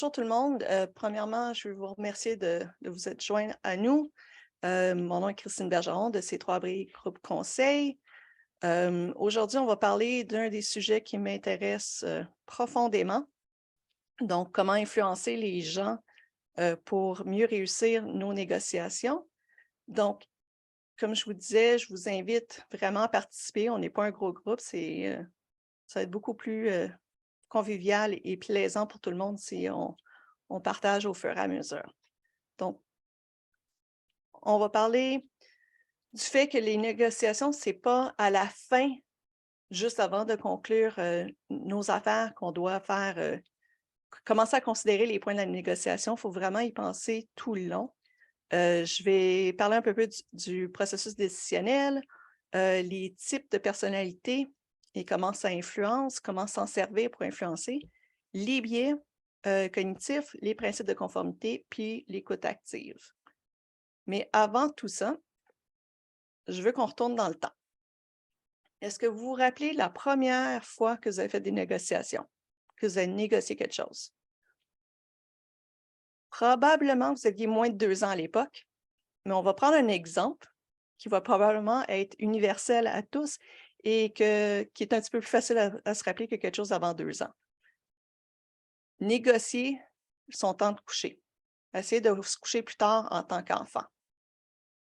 Bonjour tout le monde. Premièrement, je veux vous remercier de vous être joints à nous. Mon nom est Christine Bergeron de C3 Groupe Conseil. Aujourd'hui, on va parler d'un des sujets qui m'intéresse profondément. Donc, comment influencer les gens pour mieux réussir nos négociations. Donc, comme je vous disais, je vous invite vraiment à participer. On n'est pas un gros groupe, ça va être beaucoup plus convivial et plaisant pour tout le monde si on partage au fur et à mesure. Donc, on va parler du fait que les négociations, ce n'est pas à la fin, juste avant de conclure nos affaires, qu'on doit commencer à considérer les points de la négociation. Il faut vraiment y penser tout le long. Je vais parler un peu du processus décisionnel, les types de personnalités et comment ça influence, comment s'en servir pour influencer, les biais cognitifs, les principes de conformité, puis l'écoute active. Mais avant tout ça, je veux qu'on retourne dans le temps. Est-ce que vous vous rappelez la première fois que vous avez fait des négociations, que vous avez négocié quelque chose? Probablement, vous aviez moins de 2 ans à l'époque, mais on va prendre un exemple qui va probablement être universel à tous et qui est un petit peu plus facile à se rappeler que quelque chose avant 2 ans. Négocier son temps de coucher. Essayer de se coucher plus tard en tant qu'enfant.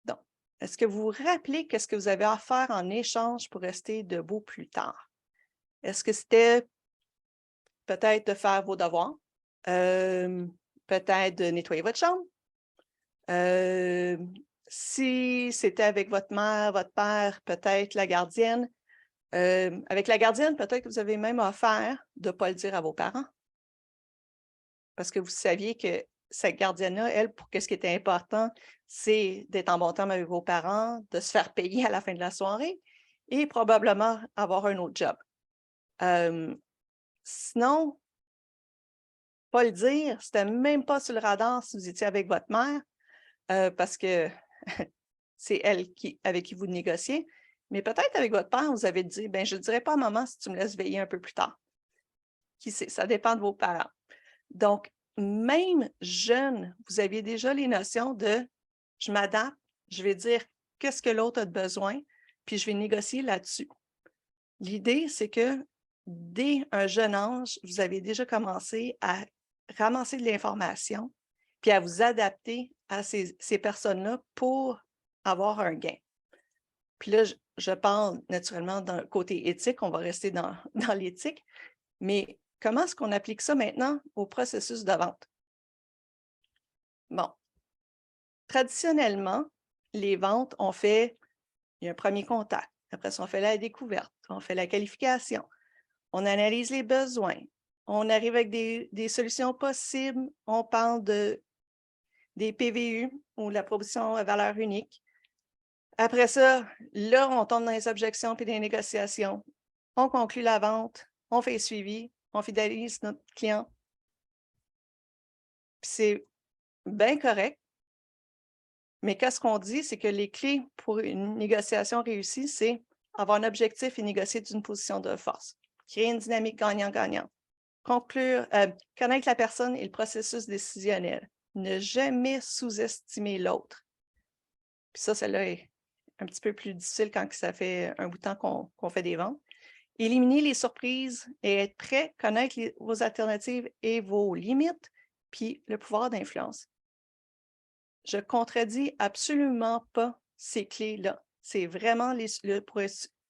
Donc, est-ce que vous vous rappelez qu'est-ce que vous avez à faire en échange pour rester debout plus tard? Est-ce que c'était peut-être de faire vos devoirs? Peut-être de nettoyer votre chambre? Si c'était avec votre mère, votre père, peut-être la gardienne. Avec la gardienne, peut-être que vous avez même offert de ne pas le dire à vos parents. Parce que vous saviez que cette gardienne-là, elle, pour ce qui était important, c'est d'être en bon terme avec vos parents, de se faire payer à la fin de la soirée et probablement avoir un autre job. Sinon, pas le dire, c'était même pas sur le radar si vous étiez avec votre mère, parce que c'est elle avec qui vous négociez. Mais peut-être avec votre père, vous avez dit, ben je ne dirai pas à maman si tu me laisses veiller un peu plus tard. Qui sait, ça dépend de vos parents. Donc, même jeune, vous aviez déjà les notions de je m'adapte, je vais dire qu'est-ce que l'autre a de besoin, puis je vais négocier là-dessus. L'idée, c'est que dès un jeune âge, vous avez déjà commencé à ramasser de l'information, puis à vous adapter à ces personnes-là pour avoir un gain. Puis là, je parle naturellement d'un côté éthique, on va rester dans l'éthique, mais comment est-ce qu'on applique ça maintenant au processus de vente? Bon, traditionnellement, les ventes, il y a un premier contact. Après ça, on fait la découverte, on fait la qualification, on analyse les besoins, on arrive avec des solutions possibles, on parle des PVU ou la proposition à valeur unique. Après ça, là, on tombe dans les objections puis les négociations. On conclut la vente, on fait le suivi, on fidélise notre client. Puis c'est bien correct. Mais qu'est-ce qu'on dit, c'est que les clés pour une négociation réussie, c'est avoir un objectif et négocier d'une position de force. Créer une dynamique gagnant-gagnant. Connaître la personne et le processus décisionnel. Ne jamais sous-estimer l'autre. Puis ça, celle-là est un petit peu plus difficile quand ça fait un bout de temps qu'on fait des ventes. Éliminer les surprises et être prêt, connaître vos alternatives et vos limites, puis le pouvoir d'influence. Je contredis absolument pas ces clés-là. C'est vraiment pour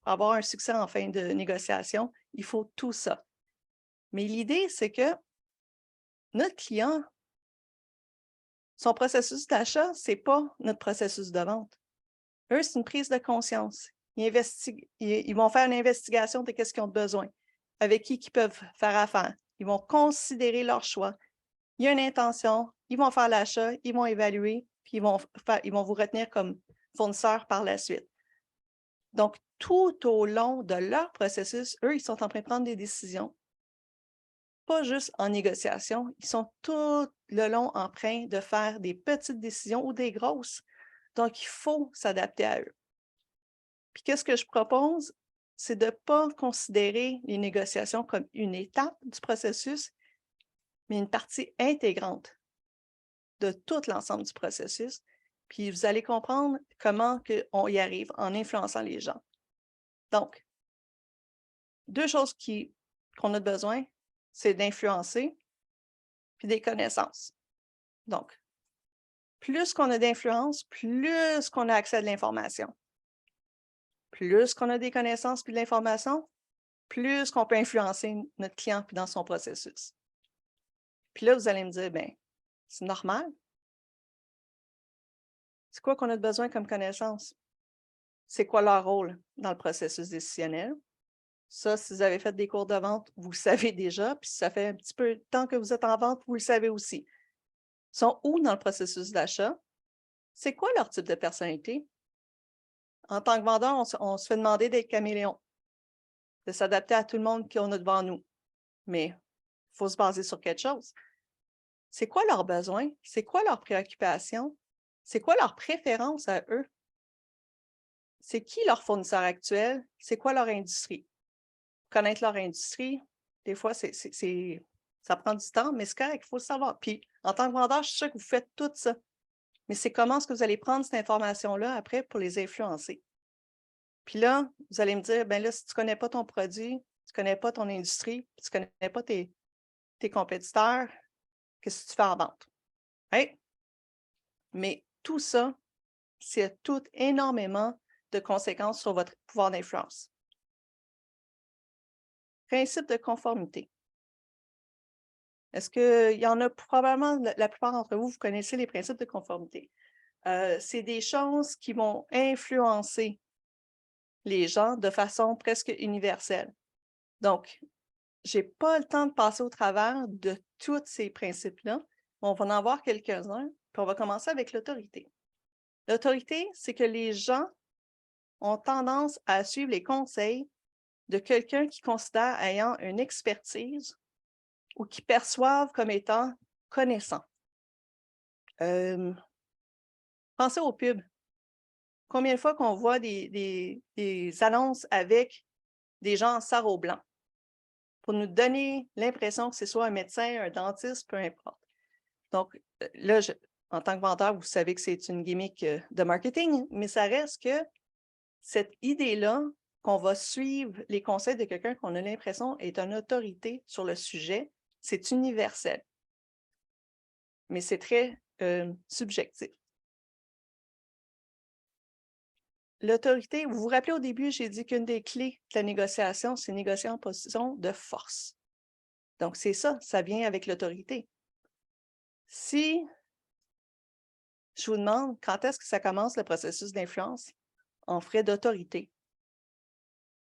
avoir un succès en fin de négociation, il faut tout ça. Mais l'idée, c'est que notre client, son processus d'achat, ce n'est pas notre processus de vente. Eux, c'est une prise de conscience. Ils vont faire une investigation de ce qu'ils ont besoin, avec qui ils peuvent faire affaire. Ils vont considérer leur choix. Il y a une intention, ils vont faire l'achat, ils vont évaluer, puis ils vont vous retenir comme fournisseur par la suite. Donc, tout au long de leur processus, eux, ils sont en train de prendre des décisions, pas juste en négociation, ils sont tout le long en train de faire des petites décisions ou des grosses. Donc, il faut s'adapter à eux. Puis, qu'est-ce que je propose? C'est de ne pas considérer les négociations comme une étape du processus, mais une partie intégrante de tout l'ensemble du processus. Puis vous allez comprendre comment on y arrive en influençant les gens. Donc, deux choses qu'on a besoin, c'est d'influencer puis des connaissances. Donc, plus qu'on a d'influence, plus qu'on a accès à de l'information. Plus qu'on a des connaissances puis de l'information, plus qu'on peut influencer notre client puis dans son processus. Puis là, vous allez me dire, bien, c'est normal. C'est quoi qu'on a besoin comme connaissance? C'est quoi leur rôle dans le processus décisionnel? Ça, si vous avez fait des cours de vente, vous le savez déjà. Puis si ça fait un petit peu de temps que vous êtes en vente, vous le savez aussi. Ils sont où dans le processus d'achat? C'est quoi leur type de personnalité? En tant que vendeur, on se fait demander d'être caméléon, de s'adapter à tout le monde qu'on a devant nous. Mais il faut se baser sur quelque chose. C'est quoi leurs besoins? C'est quoi leurs préoccupations? C'est quoi leurs préférences à eux? C'est qui leur fournisseur actuel? C'est quoi leur industrie? Connaître leur industrie, des fois, ça prend du temps, mais c'est correct, il faut le savoir. Puis, en tant que vendeur, je suis sûre que vous faites tout ça. Mais c'est comment est-ce que vous allez prendre cette information-là après pour les influencer? Puis là, vous allez me dire, ben là, si tu ne connais pas ton produit, tu ne connais pas ton industrie, tu ne connais pas tes compétiteurs, qu'est-ce que tu fais en vente? Hey! Mais tout ça, c'est tout énormément de conséquences sur votre pouvoir d'influence. Principe de conformité. Est-ce qu'il y en a probablement, la plupart d'entre vous, vous connaissez les principes de conformité. C'est des choses qui vont influencer les gens de façon presque universelle. Donc, je n'ai pas le temps de passer au travers de tous ces principes-là. On va en voir quelques-uns, puis on va commencer avec l'autorité. L'autorité, c'est que les gens ont tendance à suivre les conseils de quelqu'un qui considère ayant une expertise ou qui perçoivent comme étant connaissant. Pensez aux pubs. Combien de fois qu'on voit des annonces avec des gens en sarrau blanc pour nous donner l'impression que c'est soit un médecin, un dentiste, peu importe. Donc, là, en tant que vendeur, vous savez que c'est une gimmick de marketing, mais ça reste que cette idée-là qu'on va suivre les conseils de quelqu'un qu'on a l'impression est une autorité sur le sujet, c'est universel. Mais c'est très subjectif. L'autorité, vous vous rappelez au début, j'ai dit qu'une des clés de la négociation, c'est négocier en position de force. Donc, c'est ça, ça vient avec l'autorité. Si je vous demande quand est-ce que ça commence le processus d'influence en frais d'autorité,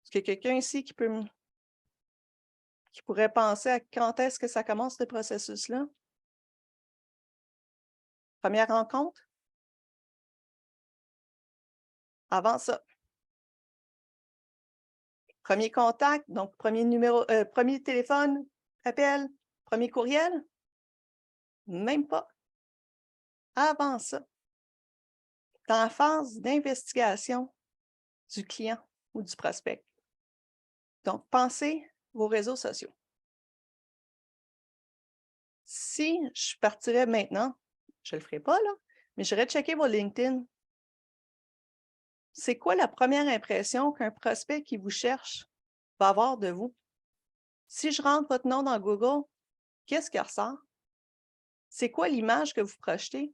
est-ce qu'il y a quelqu'un ici qui pourrait penser à quand est-ce que ça commence ce processus-là? Première rencontre? Avant ça. Premier contact, donc premier téléphone, appel, premier courriel? Même pas. Avant ça. Dans la phase d'investigation du client ou du prospect. Donc, pensez vos réseaux sociaux. Si je partirais maintenant, je ne le ferai pas, là, mais j'irais checker vos LinkedIn. C'est quoi la première impression qu'un prospect qui vous cherche va avoir de vous? Si je rentre votre nom dans Google, qu'est-ce qui ressort? C'est quoi l'image que vous projetez?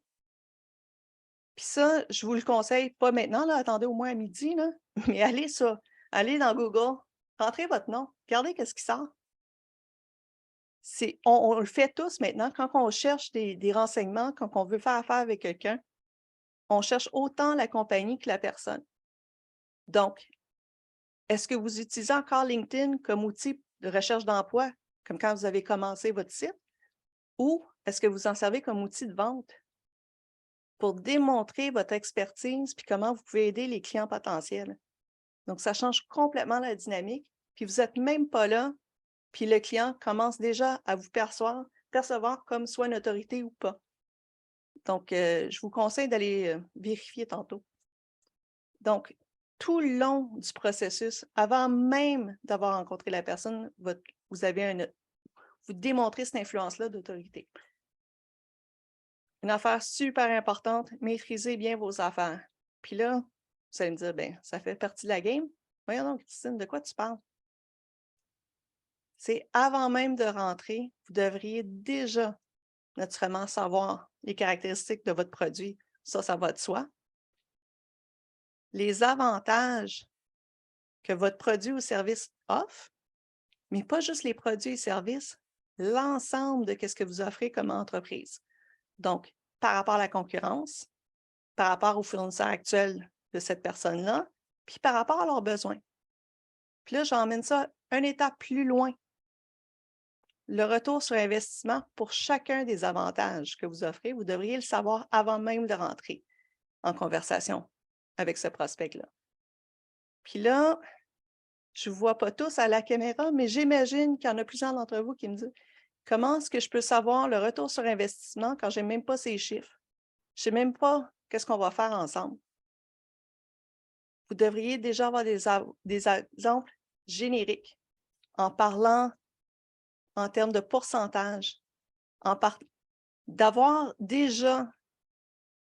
Puis ça, je vous le conseille pas maintenant, là, attendez au moins à midi, là, mais allez dans Google, rentrez votre nom, regardez qu'est-ce qui sort. On le fait tous maintenant, quand on cherche des renseignements, quand on veut faire affaire avec quelqu'un, on cherche autant la compagnie que la personne. Donc, est-ce que vous utilisez encore LinkedIn comme outil de recherche d'emploi, comme quand vous avez commencé votre site, ou est-ce que vous en servez comme outil de vente pour démontrer votre expertise puis comment vous pouvez aider les clients potentiels? Donc, ça change complètement la dynamique, puis vous n'êtes même pas là, puis le client commence déjà à vous percevoir comme soit une autorité ou pas. Donc, je vous conseille d'aller vérifier tantôt. Donc, tout le long du processus, avant même d'avoir rencontré la personne, vous avez vous démontrez cette influence-là d'autorité. Une affaire super importante, maîtrisez bien vos affaires. Puis là, vous allez me dire, bien, ça fait partie de la game. Voyons donc, Christine, de quoi tu parles? C'est avant même de rentrer, vous devriez déjà naturellement savoir les caractéristiques de votre produit. Ça va de soi. Les avantages que votre produit ou service offre, mais pas juste les produits et services, l'ensemble de ce que vous offrez comme entreprise. Donc, par rapport à la concurrence, par rapport aux fournisseurs actuels de cette personne-là, puis par rapport à leurs besoins. Puis là, j'emmène ça une étape plus loin. Le retour sur investissement pour chacun des avantages que vous offrez, vous devriez le savoir avant même de rentrer en conversation avec ce prospect-là. Puis là, je ne vous vois pas tous à la caméra, mais j'imagine qu'il y en a plusieurs d'entre vous qui me disent comment est-ce que je peux savoir le retour sur investissement quand je n'ai même pas ces chiffres? Je ne sais même pas qu'est-ce qu'on va faire ensemble. Vous devriez déjà avoir des exemples génériques en parlant en termes de pourcentage, d'avoir déjà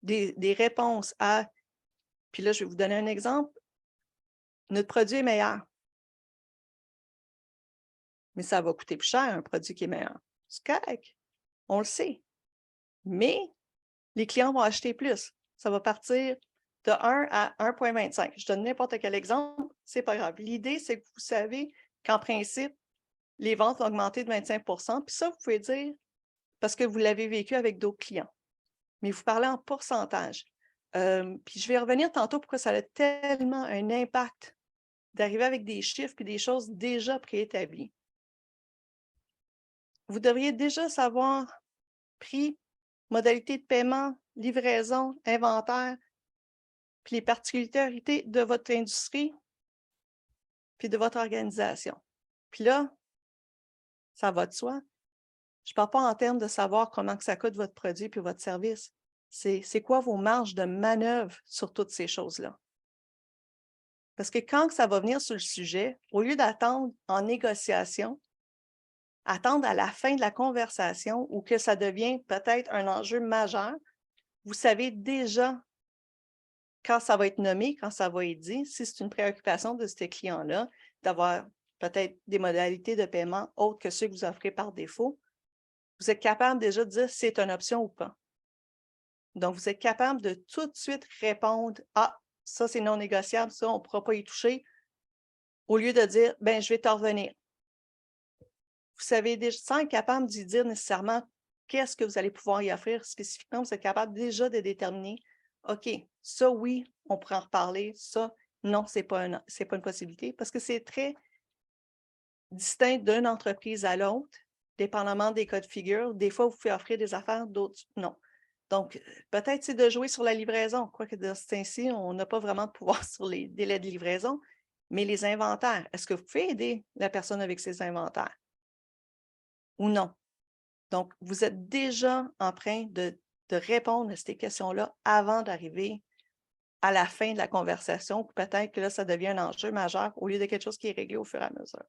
des réponses à, puis là, je vais vous donner un exemple, notre produit est meilleur, mais ça va coûter plus cher un produit qui est meilleur. C'est correct, on le sait, mais les clients vont acheter plus. Ça va partir de 1 à 1,25. Je donne n'importe quel exemple, c'est pas grave. L'idée, c'est que vous savez qu'en principe, les ventes vont augmenter de 25 puis ça, vous pouvez dire parce que vous l'avez vécu avec d'autres clients. Mais vous parlez en pourcentage. Puis je vais revenir tantôt pourquoi ça a tellement un impact d'arriver avec des chiffres et des choses déjà préétablies. Vous devriez déjà savoir prix, modalité de paiement, livraison, inventaire, puis les particularités de votre industrie, puis de votre organisation. Puis là, ça va de soi. Je ne parle pas en termes de savoir comment que ça coûte votre produit puis votre service. C'est quoi vos marges de manœuvre sur toutes ces choses-là? Parce que quand ça va venir sur le sujet, au lieu d'attendre en négociation, attendre à la fin de la conversation ou que ça devient peut-être un enjeu majeur, vous savez déjà quand ça va être nommé, quand ça va être dit, si c'est une préoccupation de ces clients-là, d'avoir peut-être des modalités de paiement autres que ceux que vous offrez par défaut, vous êtes capable déjà de dire si c'est une option ou pas. Donc, vous êtes capable de tout de suite répondre « Ah, ça, c'est non négociable, ça, on ne pourra pas y toucher », au lieu de dire « Bien, je vais t'en revenir ». Vous savez déjà, sans être capable d'y dire nécessairement qu'est-ce que vous allez pouvoir y offrir spécifiquement, vous êtes capable déjà de déterminer « OK, ça, oui, on pourra en reparler, ça, non, ce n'est pas une possibilité », parce que c'est très distinct d'une entreprise à l'autre, dépendamment des cas de figure. Des fois, vous pouvez offrir des affaires, d'autres non. Donc, peut-être c'est de jouer sur la livraison, quoique de ce temps-ci, on n'a pas vraiment de pouvoir sur les délais de livraison, mais les inventaires, est-ce que vous pouvez aider la personne avec ses inventaires ou non? Donc, vous êtes déjà en train de répondre à ces questions-là avant d'arriver à la fin de la conversation, ou peut-être que là, ça devient un enjeu majeur au lieu de quelque chose qui est réglé au fur et à mesure.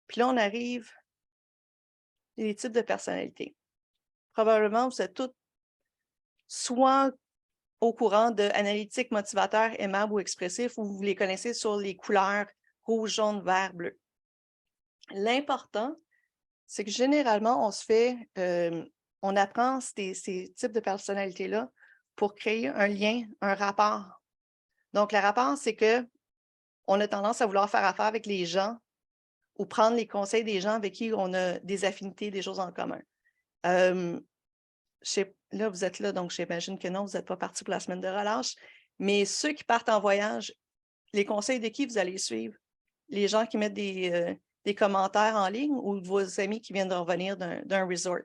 Puis là, on arrive les types de personnalités. Probablement, vous êtes toutes soit au courant de analytiques, motivateurs, aimables ou expressifs, ou vous les connaissez sur les couleurs rouge, jaune, vert, bleu. L'important, c'est que généralement, on apprend ces types de personnalités-là pour créer un lien, un rapport. Donc, le rapport, c'est qu'on a tendance à vouloir faire affaire avec les gens ou prendre les conseils des gens avec qui on a des affinités, des choses en commun. Là, vous êtes là, donc j'imagine que non, vous n'êtes pas parti pour la semaine de relâche. Mais ceux qui partent en voyage, les conseils de qui vous allez suivre? Les gens qui mettent des commentaires en ligne ou vos amis qui viennent de revenir d'un resort?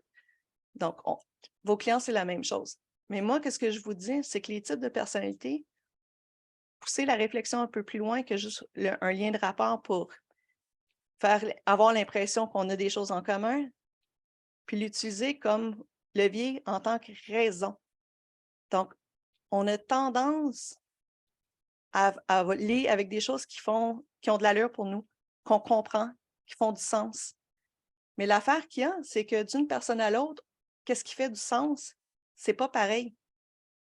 Donc, vos clients, c'est la même chose. Mais moi, qu'est-ce que je vous dis? C'est que les types de personnalités, poussez la réflexion un peu plus loin que juste un lien de rapport pour avoir l'impression qu'on a des choses en commun, puis l'utiliser comme levier en tant que raison. Donc, on a tendance à aller avec des choses qui ont de l'allure pour nous, qu'on comprend, qui font du sens. Mais l'affaire qu'il y a, c'est que d'une personne à l'autre, qu'est-ce qui fait du sens? C'est pas pareil.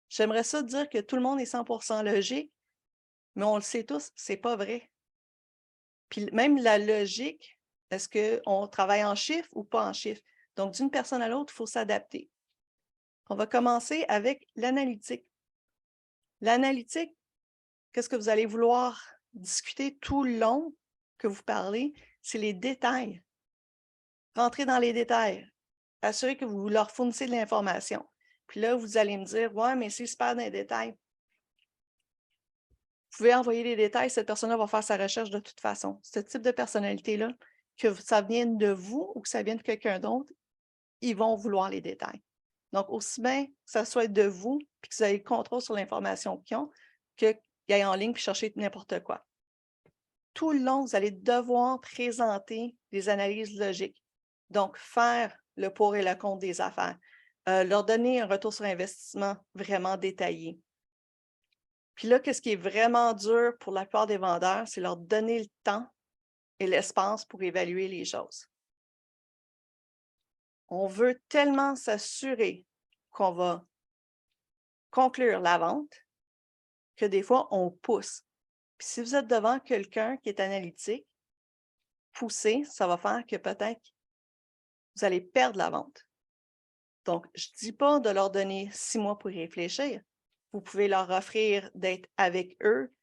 J'aimerais ça dire que tout le monde est 100% logique, mais on le sait tous, c'est pas vrai. Puis même la logique, est-ce qu'on travaille en chiffres ou pas en chiffres? Donc, d'une personne à l'autre, il faut s'adapter. On va commencer avec l'analytique. L'analytique, qu'est-ce que vous allez vouloir discuter tout le long que vous parlez? C'est les détails. Rentrez dans les détails. Assurez que vous leur fournissez de l'information. Puis là, vous allez me dire, ouais, mais c'est super dans les détails. Vous pouvez envoyer les détails, cette personne-là va faire sa recherche de toute façon. Ce type de personnalité-là, que ça vienne de vous ou que ça vienne de quelqu'un d'autre, ils vont vouloir les détails. Donc, aussi bien que ça soit de vous, puis que vous avez le contrôle sur l'information qu'ils ont, qu'ils aillent en ligne puis chercher n'importe quoi. Tout le long, vous allez devoir présenter des analyses logiques. Donc, faire le pour et le contre des affaires. Leur donner un retour sur investissement vraiment détaillé. Puis là, qu'est-ce qui est vraiment dur pour la plupart des vendeurs, c'est leur donner le temps et l'espace pour évaluer les choses. On veut tellement s'assurer qu'on va conclure la vente que des fois, on pousse. Puis si vous êtes devant quelqu'un qui est analytique, pousser, ça va faire que peut-être vous allez perdre la vente. Donc, je ne dis pas de leur donner 6 mois pour y réfléchir. Vous pouvez leur offrir d'être avec eux,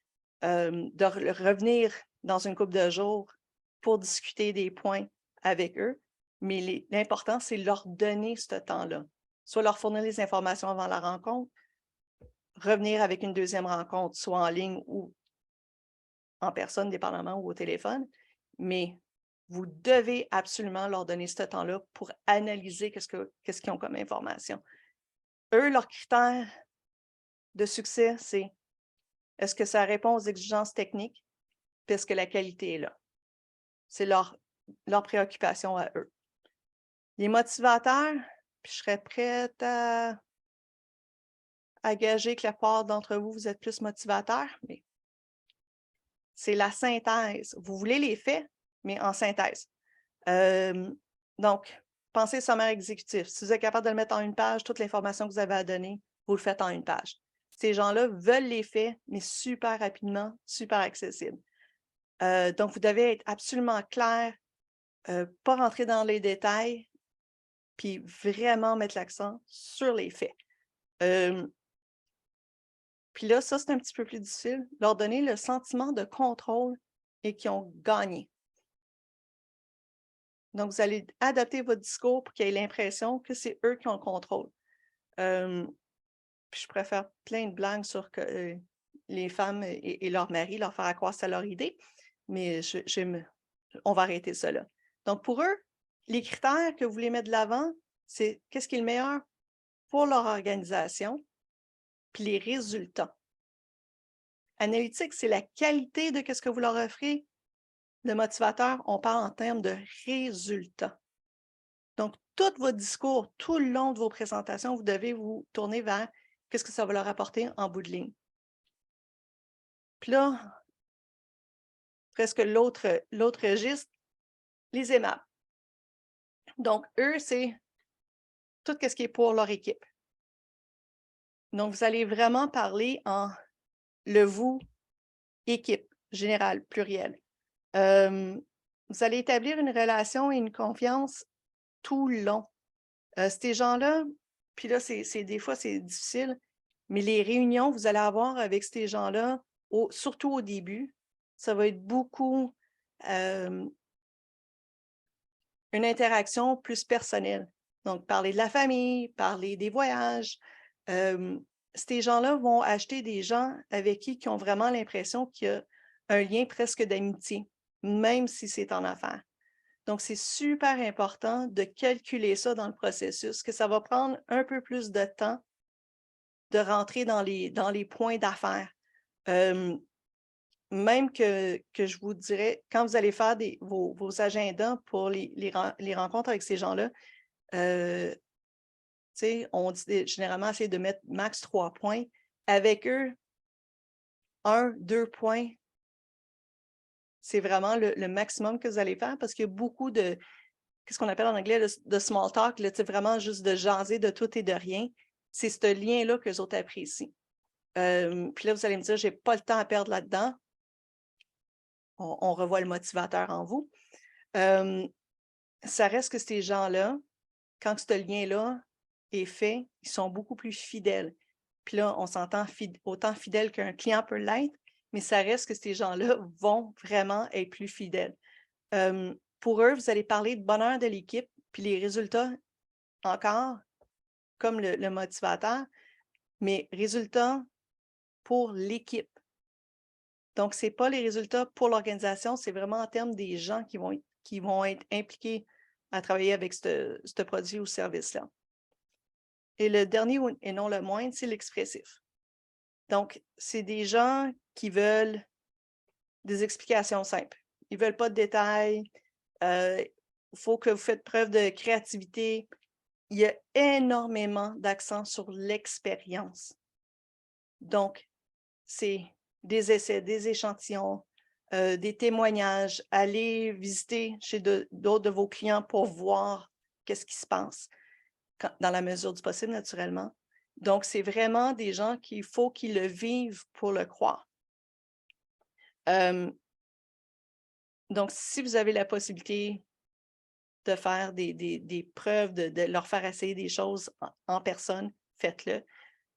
de revenir dans une couple de jours pour discuter des points avec eux. Mais l'important, c'est leur donner ce temps-là. Soit leur fournir les informations avant la rencontre, revenir avec une deuxième rencontre, soit en ligne ou en personne, dépendamment, ou au téléphone. Mais vous devez absolument leur donner ce temps-là pour analyser qu'est-ce qu'ils ont comme information. Eux, leurs critères de succès, c'est est-ce que ça répond aux exigences techniques, puis est-ce que la qualité est là? C'est leur préoccupation à eux. Les motivateurs, puis je serais prête à gager que la plupart d'entre vous, vous êtes plus motivateurs, mais c'est la synthèse. Vous voulez les faits, mais en synthèse. Donc, pensez sommaire exécutif. Si vous êtes capable de le mettre en une page, toute l'information que vous avez à donner, vous le faites en une page. Ces gens-là veulent les faits, mais super rapidement, super accessible. Donc, vous devez être absolument clair, pas rentrer dans les détails, puis vraiment mettre l'accent sur les faits. Puis là, ça, c'est un petit peu plus difficile, leur donner le sentiment de contrôle et qu'ils ont gagné. Donc, vous allez adapter votre discours pour qu'il y ait l'impression que c'est eux qui ont le contrôle. Puis je préfère plein de blagues sur que les femmes et leurs maris, leur faire croire que c'est leur idée, mais on va arrêter cela. Donc, pour eux, les critères que vous voulez mettre de l'avant, c'est qu'est-ce qui est le meilleur pour leur organisation, puis les résultats. Analytique, c'est la qualité de ce que vous leur offrez. Le motivateur, on parle en termes de résultats. Donc, tout votre discours, tout le long de vos présentations, vous devez vous tourner vers qu'est-ce que ça va leur apporter en bout de ligne. Puis là, presque l'autre registre, les aimables. Donc, eux, c'est tout ce qui est pour leur équipe. Donc, vous allez vraiment parler en le vous, équipe, général, pluriel. Vous allez établir une relation et une confiance tout le long. Ces gens-là, puis là, des fois, c'est difficile, mais les réunions que vous allez avoir avec ces gens-là, surtout au début, ça va être beaucoup une interaction plus personnelle. Donc, parler de la famille, parler des voyages. Ces gens-là vont acheter des gens avec qui ont vraiment l'impression qu'il y a un lien presque d'amitié, même si c'est en affaires. Donc, c'est super important de calculer ça dans le processus, que ça va prendre un peu plus de temps de rentrer dans les points d'affaires. Même que je vous dirais, quand vous allez faire vos agendas pour les rencontres avec ces gens-là, on dit généralement essayer de mettre max 3 points. Avec eux, 1, 2 points, c'est vraiment le maximum que vous allez faire parce qu'il y a beaucoup de qu'est-ce qu'on appelle en anglais le small talk, là, vraiment juste de jaser de tout et de rien. C'est ce lien-là que les autres apprécient. Puis là, vous allez me dire, j'ai pas le temps à perdre là-dedans. On revoit le motivateur en vous. Ça reste que ces gens-là, quand ce lien-là est fait, ils sont beaucoup plus fidèles. Puis là, on s'entend autant fidèle qu'un client peut l'être, mais ça reste que ces gens-là vont vraiment être plus fidèles. Pour eux, vous allez parler de bonheur de l'équipe, puis les résultats, encore, comme le motivateur, mais résultats pour l'équipe. Donc, ce n'est pas les résultats pour l'organisation, c'est vraiment en termes des gens qui vont être impliqués à travailler avec ce produit ou service-là. Et le dernier, et non le moindre, c'est l'expressif. Donc, c'est des gens qui veulent des explications simples. Ils ne veulent pas de détails. Il faut que vous faites preuve de créativité. Il y a énormément d'accent sur l'expérience. Donc, c'est des essais, des échantillons, des témoignages, aller visiter chez d'autres de vos clients pour voir qu'est-ce qui se passe, dans la mesure du possible, naturellement. Donc, c'est vraiment des gens qu'il faut qu'ils le vivent pour le croire. Donc, si vous avez la possibilité de faire des preuves, de leur faire essayer des choses en personne, faites-le.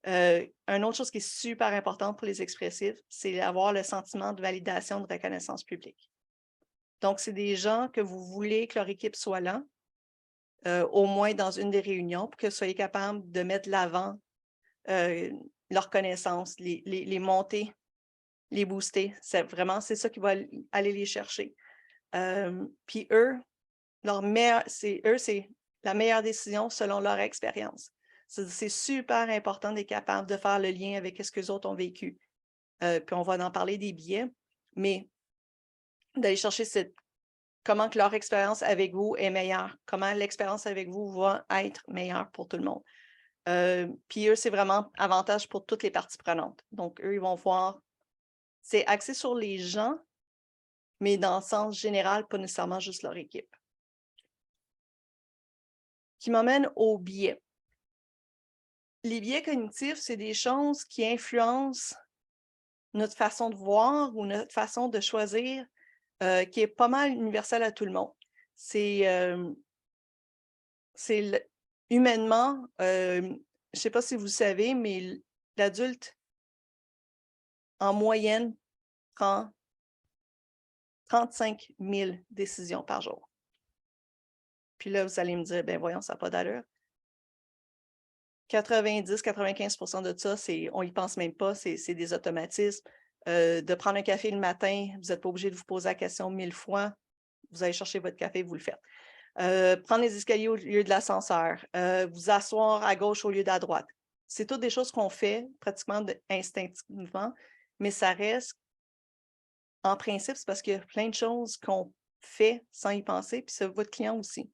Une autre chose qui est super importante pour les expressifs, c'est avoir le sentiment de validation, de reconnaissance publique. Donc, c'est des gens que vous voulez que leur équipe soit là, au moins dans une des réunions, pour que vous soyez capable de mettre de l'avant leurs connaissances, les monter, les booster. C'est ça qui va aller les chercher. Puis eux, c'est la meilleure décision selon leur expérience. C'est super important d'être capable de faire le lien avec ce que les autres ont vécu. Puis on va en parler des biais, mais d'aller chercher comment que leur expérience avec vous est meilleure, comment l'expérience avec vous va être meilleure pour tout le monde. Puis eux, c'est vraiment avantage pour toutes les parties prenantes. Donc, eux, ils vont voir, c'est axé sur les gens, mais dans le sens général, pas nécessairement juste leur équipe. Qui m'amène aux biais. Les biais cognitifs, c'est des choses qui influencent notre façon de voir ou notre façon de choisir, qui est pas mal universelle à tout le monde. Humainement, je ne sais pas si vous savez, mais l'adulte, en moyenne, prend 35 000 décisions par jour. Puis là, vous allez me dire, ben voyons, ça n'a pas d'allure. 90-95% de ça, on n'y pense même pas, c'est des automatismes. De prendre un café le matin, vous n'êtes pas obligé de vous poser la question 1000 fois. Vous allez chercher votre café, vous le faites. Prendre les escaliers au lieu de l'ascenseur, vous asseoir à gauche au lieu d'à droite. C'est toutes des choses qu'on fait pratiquement instinctivement, mais ça reste, en principe, c'est parce qu'il y a plein de choses qu'on fait sans y penser, puis c'est votre client aussi.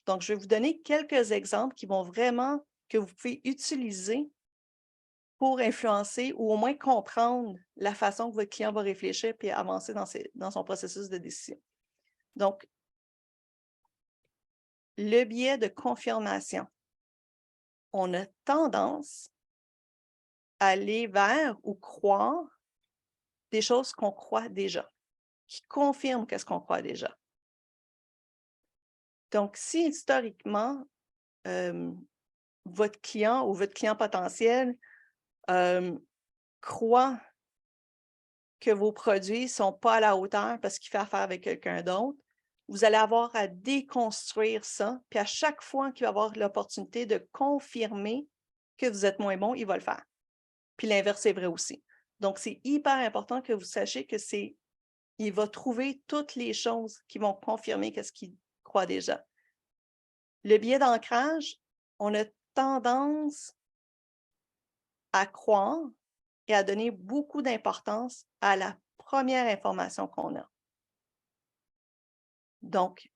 Donc, je vais vous donner quelques exemples qui vont vraiment, que vous pouvez utiliser pour influencer ou au moins comprendre la façon que votre client va réfléchir puis avancer dans son processus de décision. Donc, le biais de confirmation. On a tendance à aller vers ou croire des choses qu'on croit déjà, qui confirment ce qu'on croit déjà. Donc, si historiquement, votre client ou votre client potentiel croit que vos produits ne sont pas à la hauteur parce qu'il fait affaire avec quelqu'un d'autre, vous allez avoir à déconstruire ça. Puis à chaque fois qu'il va avoir l'opportunité de confirmer que vous êtes moins bon, il va le faire. Puis l'inverse est vrai aussi. Donc, c'est hyper important que vous sachiez que il va trouver toutes les choses qui vont confirmer ce qu'il croit déjà. Le biais d'ancrage, on a tendance à croire et à donner beaucoup d'importance à la première information qu'on a. Donc,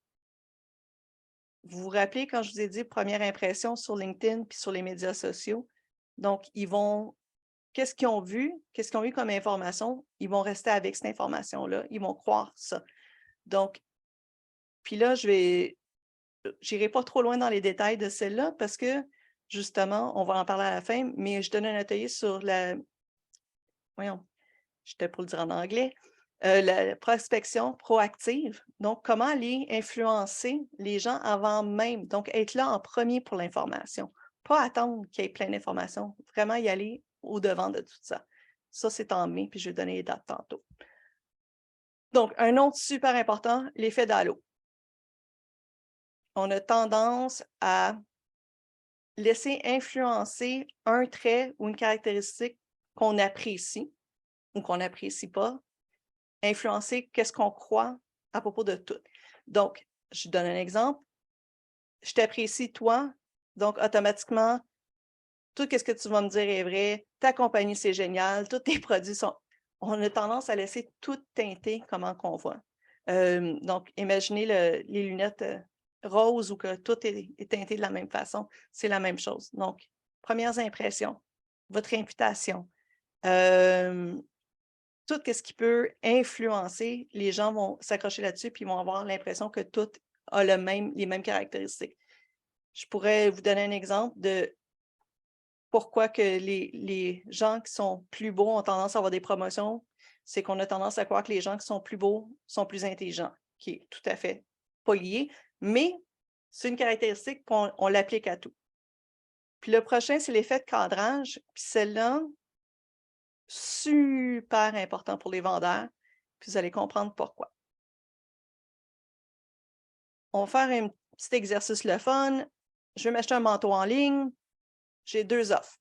vous vous rappelez quand je vous ai dit première impression sur LinkedIn puis sur les médias sociaux? Donc, qu'est-ce qu'ils ont vu? Qu'est-ce qu'ils ont eu comme information? Ils vont rester avec cette information-là. Ils vont croire ça. Donc, puis là, je vais J'irai pas trop loin dans les détails de celle-là parce que, justement, on va en parler à la fin, mais je donne un atelier sur voyons, j'étais pour le dire en anglais, la prospection proactive. Donc, comment aller influencer les gens avant même, donc être là en premier pour l'information. Pas attendre qu'il y ait plein d'informations, vraiment y aller au-devant de tout ça. Ça, c'est en mai, puis je vais donner les dates tantôt. Donc, un autre super important, l'effet d'halo. On a tendance à laisser influencer un trait ou une caractéristique qu'on apprécie ou qu'on n'apprécie pas, influencer qu'est-ce qu'on croit à propos de tout. Donc, je donne un exemple. Je t'apprécie, toi, donc automatiquement, tout ce que tu vas me dire est vrai, ta compagnie, c'est génial, tous tes produits sont... On a tendance à laisser tout teinter comment qu'on voit. Donc, imaginez les lunettes roses ou que tout est teinté de la même façon. C'est la même chose. Donc, premières impressions, votre réputation, tout ce qui peut influencer, les gens vont s'accrocher là-dessus puis ils vont avoir l'impression que tout a les mêmes caractéristiques. Je pourrais vous donner un exemple de pourquoi que les gens qui sont plus beaux ont tendance à avoir des promotions. C'est qu'on a tendance à croire que les gens qui sont plus beaux sont plus intelligents, qui est tout à fait pas lié, mais c'est une caractéristique qu'on l'applique à tout. Puis le prochain, c'est l'effet de cadrage. Puis celle-là, super important pour les vendeurs, puis vous allez comprendre pourquoi. On va faire un petit exercice le fun. Je vais m'acheter un manteau en ligne. J'ai 2 offres.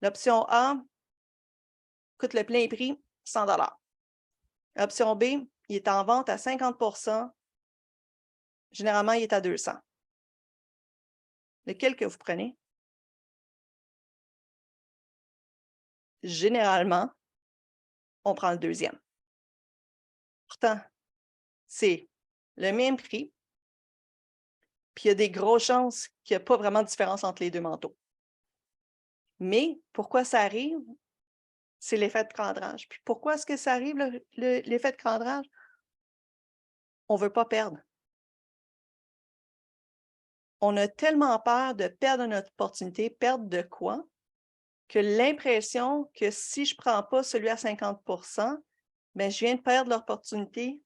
L'option A coûte le plein prix, 100 $. L'option B, il est en vente à 50 %. Généralement, il est à 200. Lequel que vous prenez? Généralement, on prend le deuxième. Pourtant, c'est le même prix, puis il y a des grosses chances qu'il n'y a pas vraiment de différence entre les deux manteaux. Mais pourquoi ça arrive? C'est l'effet de cadrage. Puis pourquoi est-ce que ça arrive, l'effet de cadrage? On ne veut pas perdre. On a tellement peur de perdre notre opportunité, perdre de quoi, que l'impression que si je ne prends pas celui à 50 %, bien, je viens de perdre l'opportunité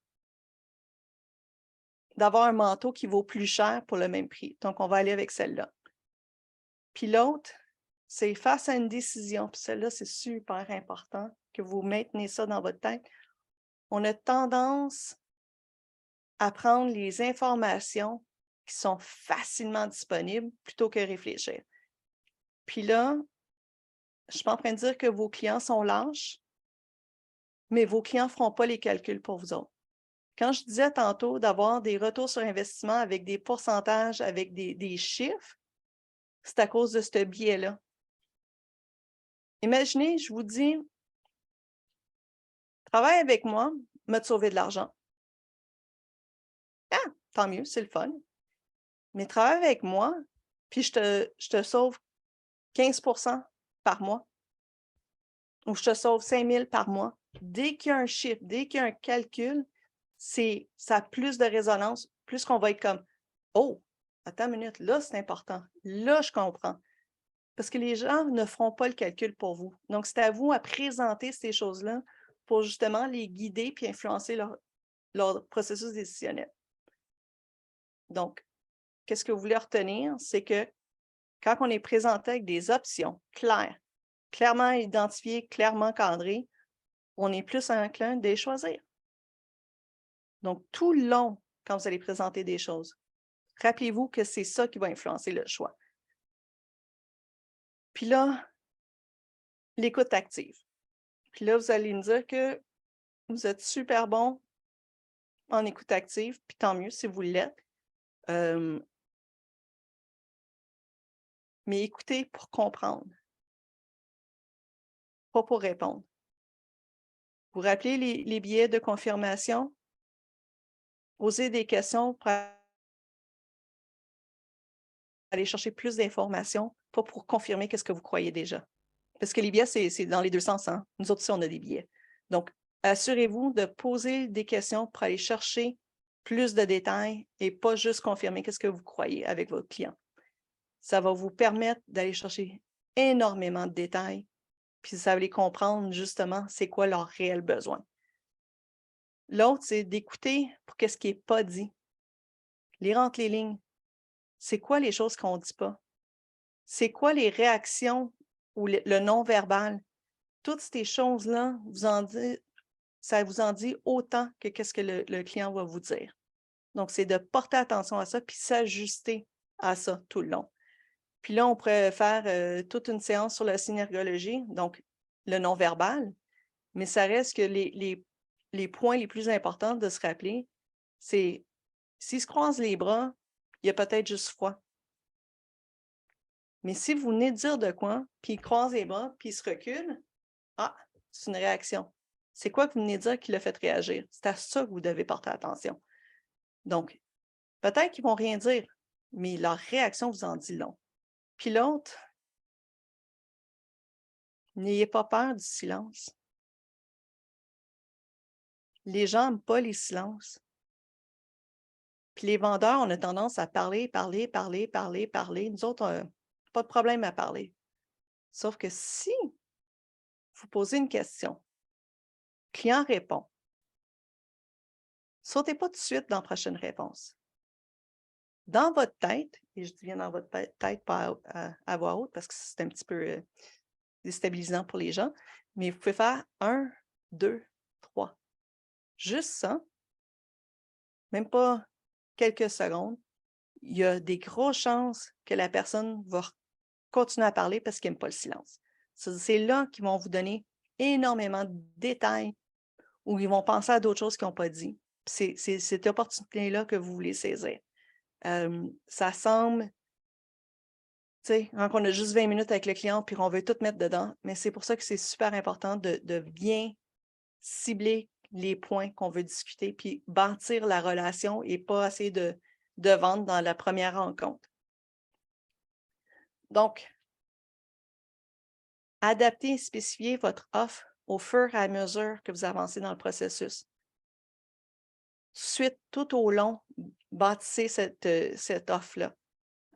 d'avoir un manteau qui vaut plus cher pour le même prix. Donc, on va aller avec celle-là. Puis l'autre, c'est face à une décision. Puis celle-là, c'est super important que vous maintenez ça dans votre tête. On a tendance à prendre les informations qui sont facilement disponibles plutôt que réfléchir. Puis là, je ne suis pas en train de dire que vos clients sont lâches, mais vos clients ne feront pas les calculs pour vous autres. Quand je disais tantôt d'avoir des retours sur investissement avec des pourcentages, avec des chiffres, c'est à cause de ce biais-là. Imaginez, je vous dis, travaille avec moi, me te sauver de l'argent. Ah, tant mieux, c'est le fun. Mais travaille avec moi, puis je te sauve 15 % par mois, ou je te sauve 5 000 par mois. Dès qu'il y a un chiffre, dès qu'il y a un calcul, ça a plus de résonance, plus qu'on va être comme « Oh, attends une minute, là, c'est important. Là, je comprends. » Parce que les gens ne feront pas le calcul pour vous. Donc, c'est à vous à présenter ces choses-là pour justement les guider puis influencer leur processus décisionnel. Donc, qu'est-ce que vous voulez retenir? C'est que quand on est présenté avec des options claires, clairement identifiées, clairement cadrées, on est plus enclin de les choisir. Donc, tout le long, quand vous allez présenter des choses, rappelez-vous que c'est ça qui va influencer le choix. Puis là, l'écoute active. Puis là, vous allez me dire que vous êtes super bon en écoute active, puis tant mieux si vous l'êtes. Mais écoutez pour comprendre, pas pour répondre. Vous rappelez les biais de confirmation? Posez des questions pour aller chercher plus d'informations, pas pour confirmer ce que vous croyez déjà. Parce que les biais, c'est dans les deux sens. Hein? Nous autres aussi, on a des biais. Donc, assurez-vous de poser des questions pour aller chercher plus de détails et pas juste confirmer ce que vous croyez avec votre client. Ça va vous permettre d'aller chercher énormément de détails, puis ça va les comprendre justement c'est quoi leurs réels besoins. L'autre, c'est d'écouter pour qu'est-ce qui n'est pas dit. Lire entre les lignes. C'est quoi les choses qu'on ne dit pas? C'est quoi les réactions ou le non-verbal? Toutes ces choses-là, ça vous en dit autant que qu'est-ce que le client va vous dire. Donc, c'est de porter attention à ça puis s'ajuster à ça tout le long. Puis là, on pourrait faire toute une séance sur la synergologie, donc le non-verbal, mais ça reste que les points les plus importants de se rappeler, c'est s'il se croise les bras, il y a peut-être juste froid. Mais si vous venez de dire de quoi, puis il croise les bras, puis il se recule, ah, c'est une réaction. C'est quoi que vous venez de dire qui l'a fait réagir? C'est à ça que vous devez porter attention. Donc, peut-être qu'ils ne vont rien dire, mais leur réaction vous en dit long. Puis l'autre, n'ayez pas peur du silence. Les gens n'aiment pas les silences. Puis les vendeurs, on a tendance à parler. Nous autres, pas de problème à parler. Sauf que si vous posez une question, le client répond, sautez pas tout de suite dans la prochaine réponse. Dans votre tête, et je dis bien dans votre tête, pas à voix haute, parce que c'est un petit peu déstabilisant pour les gens, mais vous pouvez faire 1, 2, 3. Juste ça, même pas quelques secondes, il y a des grosses chances que la personne va continuer à parler parce qu'elle n'aime pas le silence. C'est là qu'ils vont vous donner énormément de détails ou ils vont penser à d'autres choses qu'ils n'ont pas dit. C'est cette opportunité-là que vous voulez saisir. Ça semble, tu sais, quand on a juste 20 minutes avec le client puis qu'on veut tout mettre dedans, mais c'est pour ça que c'est super important de bien cibler les points qu'on veut discuter puis bâtir la relation et pas essayer de vendre dans la première rencontre. Donc, adaptez et spécifiez votre offre au fur et à mesure que vous avancez dans le processus. Suite, tout au long, bâtissez cette offre-là.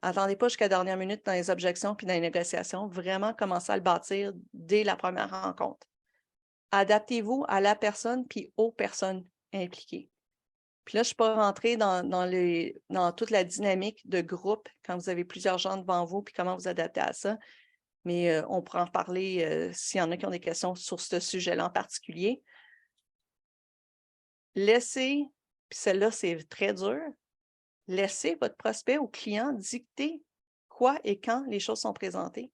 Attendez pas jusqu'à la dernière minute dans les objections puis dans les négociations. Vraiment, commencez à le bâtir dès la première rencontre. Adaptez-vous à la personne puis aux personnes impliquées. Puis là, je ne suis pas rentrée dans toute la dynamique de groupe quand vous avez plusieurs gens devant vous puis comment vous adaptez à ça. Mais on pourra en parler s'il y en a qui ont des questions sur ce sujet-là en particulier. Laissez, puis celle-là, c'est très dur, laissez votre prospect ou client dicter quoi et quand les choses sont présentées.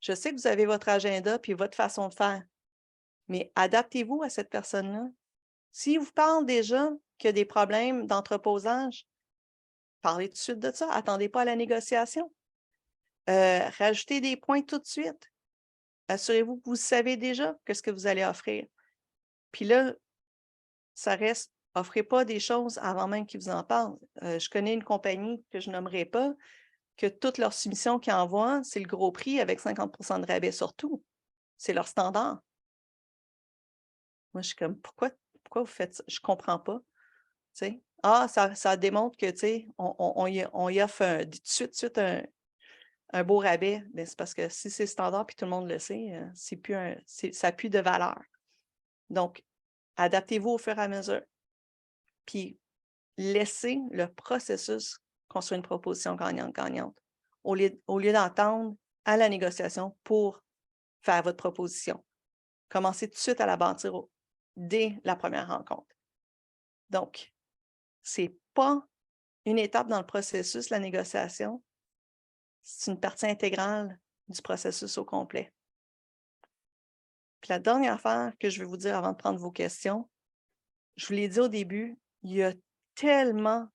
Je sais que vous avez votre agenda puis votre façon de faire, mais adaptez-vous à cette personne-là. S'il vous parle déjà qu'il y a des problèmes d'entreposage, parlez tout de suite de ça. Attendez pas à la négociation. Rajoutez des points tout de suite. Assurez-vous que vous savez déjà ce que vous allez offrir. Puis là, ça reste, offrez pas des choses avant même qu'ils vous en parlent. Je connais une compagnie que je nommerai pas, que toutes leurs soumissions qu'ils envoient, c'est le gros prix avec 50 de rabais sur tout. C'est leur standard. Moi, je suis comme, pourquoi vous faites ça? Je comprends pas. Tu sais. Ah, ça démontre que, tu sais, on y offre tout de suite un beau rabais. Mais c'est parce que si c'est standard puis tout le monde le sait, ça n'a plus de valeur. Donc, adaptez-vous au fur et à mesure. Puis, laissez le processus construire une proposition gagnante-gagnante au lieu d'attendre à la négociation pour faire votre proposition. Commencez tout de suite à la bâtir dès la première rencontre. Donc, ce n'est pas une étape dans le processus, la négociation. C'est une partie intégrale du processus au complet. Puis la dernière affaire que je vais vous dire avant de prendre vos questions, je vous l'ai dit au début, il y a tellement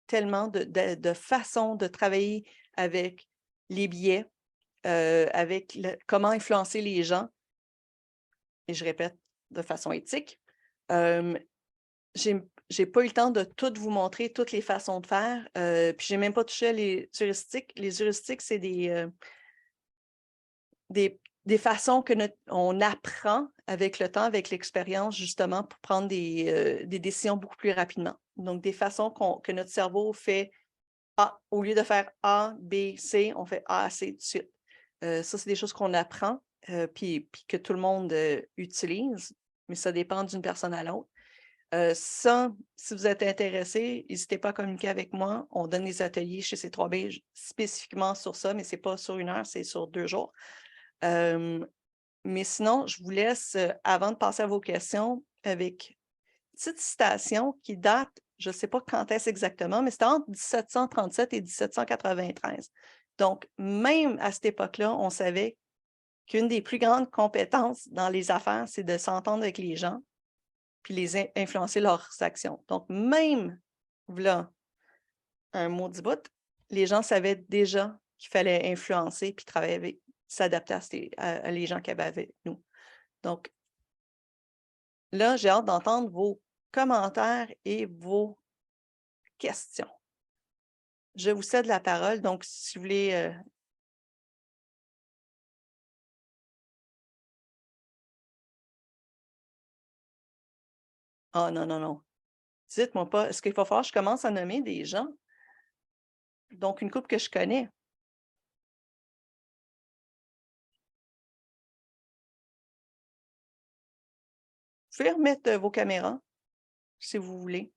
de façons de travailler avec les billets, avec comment influencer les gens. Et je répète, de façon éthique. J'ai pas eu le temps de tout vous montrer, toutes les façons de faire. Puis j'ai même pas touché les heuristiques. Les heuristiques, c'est des façons que on apprend avec le temps, avec l'expérience, justement, pour prendre des décisions beaucoup plus rapidement. Donc, des façons que notre cerveau fait A. Au lieu de faire A, B, C, on fait A, C tout de suite. Ça, c'est des choses qu'on apprend, puis que tout le monde utilise, mais ça dépend d'une personne à l'autre. Ça, si vous êtes intéressé, n'hésitez pas à communiquer avec moi. On donne des ateliers chez C3B spécifiquement sur ça, mais ce n'est pas sur 1 heure, c'est sur 2 jours. Mais sinon, je vous laisse, avant de passer à vos questions, avec une petite citation qui date, je ne sais pas quand est-ce exactement, mais c'était entre 1737 et 1793. Donc, même à cette époque-là, on savait qu'une des plus grandes compétences dans les affaires, c'est de s'entendre avec les gens puis les influencer leurs actions. Donc, même là, un maudit bout, les gens savaient déjà qu'il fallait influencer puis travailler avec, s'adapter à les gens qui avaient avec nous. Donc, là, j'ai hâte d'entendre vos commentaires et vos questions. Je vous cède la parole, donc si vous voulez... Ah non, non, non. Dites-moi pas, est-ce qu'il va falloir que je commence à nommer des gens? Donc, une couple que je connais. Vous pouvez remettre vos caméras, si vous voulez.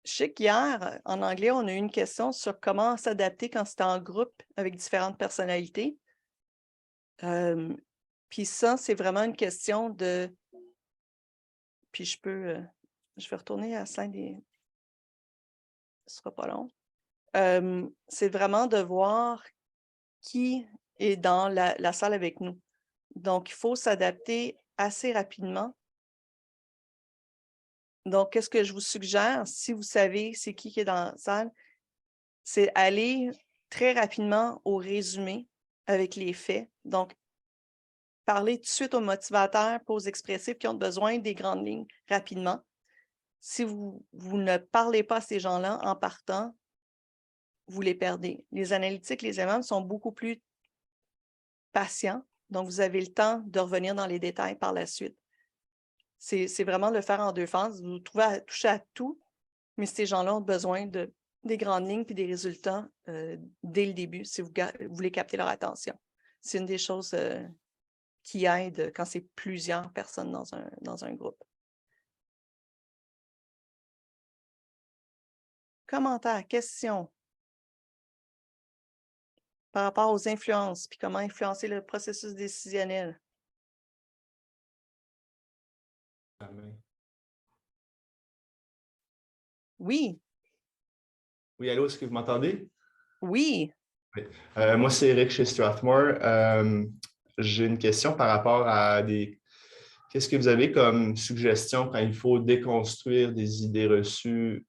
Je sais qu'hier, en anglais, on a eu une question sur comment s'adapter quand c'est en groupe avec différentes personnalités. Puis ça, c'est vraiment une question de... Puis je vais retourner à la slide des... Ce sera pas long. C'est vraiment de voir qui est dans la salle avec nous. Donc, il faut s'adapter assez rapidement. Donc, qu'est-ce que je vous suggère, si vous savez c'est qui est dans la salle, c'est aller très rapidement au résumé avec les faits. Donc, parler tout de suite aux motivateurs, aux expressifs qui ont besoin des grandes lignes rapidement. Si vous ne parlez pas à ces gens-là en partant, vous les perdez. Les analytiques, les MM sont beaucoup plus patients, donc vous avez le temps de revenir dans les détails par la suite. C'est vraiment le faire en 2 phases. Vous trouvez à toucher à tout, mais ces gens-là ont besoin des grandes lignes puis des résultats dès le début si vous voulez capter leur attention. C'est une des choses qui aide quand c'est plusieurs personnes dans un groupe. Commentaires, questions par rapport aux influences, puis comment influencer le processus décisionnel. Oui, Oui, allô, est-ce que vous m'entendez? oui. Oui. Moi, c'est Eric chez Strathmore. J'ai une question par rapport à Qu'est-ce que vous avez comme suggestion quand il faut déconstruire des idées reçues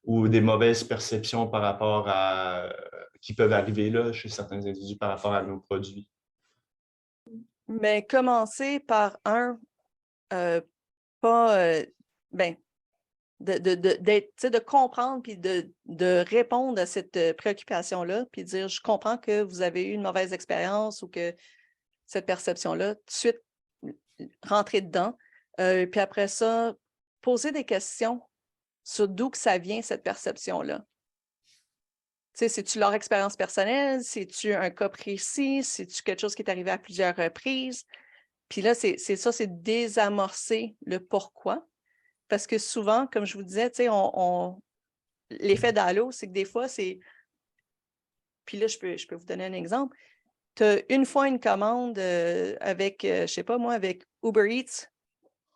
ou des mauvaises perceptions par rapport à qui peuvent arriver là, chez certains individus par rapport à nos produits? Mais commencer par pas, ben, de comprendre puis de répondre à cette préoccupation-là, puis dire, je comprends que vous avez eu une mauvaise expérience ou que cette perception-là, tout de suite, rentrer dedans. Puis après ça, poser des questions sur d'où que ça vient, cette perception-là. C'est-tu leur expérience personnelle? C'est-tu un cas précis? C'est-tu quelque chose qui est arrivé à plusieurs reprises? Puis là, c'est ça, c'est désamorcer le pourquoi. Parce que souvent, comme je vous disais, l'effet d'halo, c'est que des fois, c'est... Puis là, je peux vous donner un exemple. Tu as une fois une commande avec, je sais pas moi, avec Uber Eats,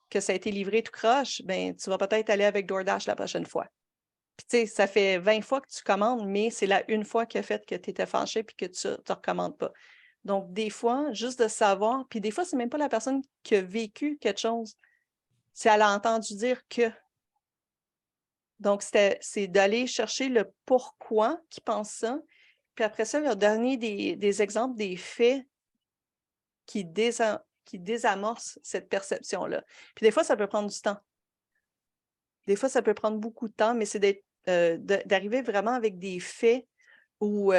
que ça a été livré tout croche, ben tu vas peut-être aller avec DoorDash la prochaine fois. Puis tu sais, ça fait 20 fois que tu commandes, mais c'est la une fois qui a fait que tu étais fâché puis que tu ne recommandes pas. Donc, des fois, juste de savoir, puis des fois, c'est même pas la personne qui a vécu quelque chose, c'est elle a entendu dire que. Donc, c'est d'aller chercher le pourquoi qui pense ça. Puis après ça, leur donner des exemples, des faits qui désamorcent cette perception-là. Puis des fois, ça peut prendre du temps. des fois, ça peut prendre beaucoup de temps, mais c'est d'arriver vraiment avec des faits où,